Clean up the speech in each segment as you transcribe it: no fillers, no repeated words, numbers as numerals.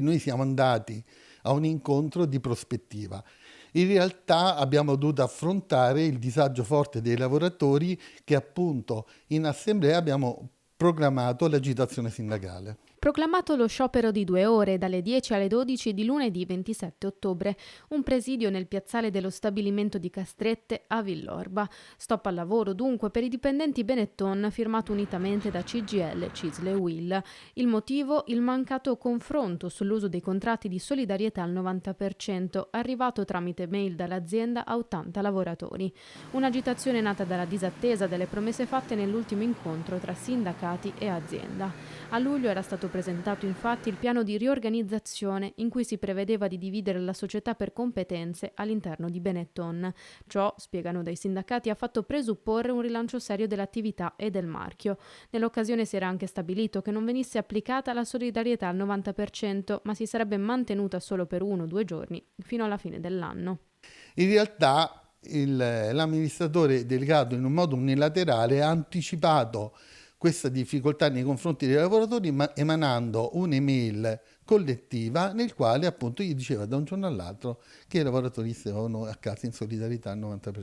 noi siamo andati a un incontro di prospettiva. In realtà abbiamo dovuto affrontare il disagio forte dei lavoratori che appunto in assemblea abbiamo proclamato l'agitazione sindacale. Proclamato lo sciopero di 2 ore dalle 10 alle 12 di lunedì 27 ottobre, un presidio nel piazzale dello stabilimento di Castrette a Villorba. Stop al lavoro dunque per i dipendenti Benetton, firmato unitamente da CGIL, CISL e UIL. Il motivo? Il mancato confronto sull'uso dei contratti di solidarietà al 90%, arrivato tramite mail dall'azienda a 80 lavoratori. Un'agitazione nata dalla disattesa delle promesse fatte nell'ultimo incontro tra sindacati e azienda. A luglio era stato presentato infatti il piano di riorganizzazione in cui si prevedeva di dividere la società per competenze all'interno di Benetton. Ciò, spiegano dai sindacati, ha fatto presupporre un rilancio serio dell'attività e del marchio. Nell'occasione si era anche stabilito che non venisse applicata la solidarietà al 90%, ma si sarebbe mantenuta solo per 1 o 2 giorni fino alla fine dell'anno. In realtà l'amministratore delegato in un modo unilaterale ha anticipato questa difficoltà nei confronti dei lavoratori emanando un'email collettiva nel quale appunto gli diceva da un giorno all'altro che i lavoratori stavano a casa in solidarietà al 90%.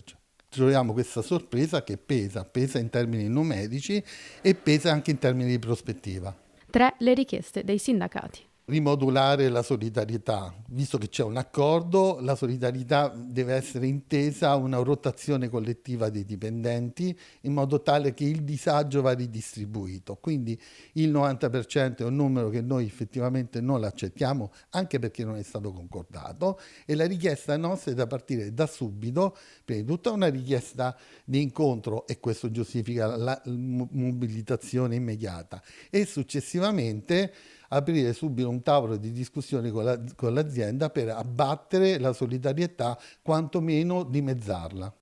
Troviamo questa sorpresa che pesa in termini numerici e pesa anche in termini di prospettiva. 3. Le richieste dei sindacati. Rimodulare la solidarietà, visto che c'è un accordo, la solidarietà deve essere intesa a una rotazione collettiva dei dipendenti in modo tale che il disagio va ridistribuito. Quindi il 90% è un numero che noi effettivamente non l'accettiamo, anche perché non è stato concordato, e la richiesta nostra è da partire da subito, prima di tutto una richiesta di incontro, e questo giustifica la mobilitazione immediata, e successivamente aprire subito un tavolo di discussione con l'azienda per abbattere la solidarietà, quantomeno dimezzarla.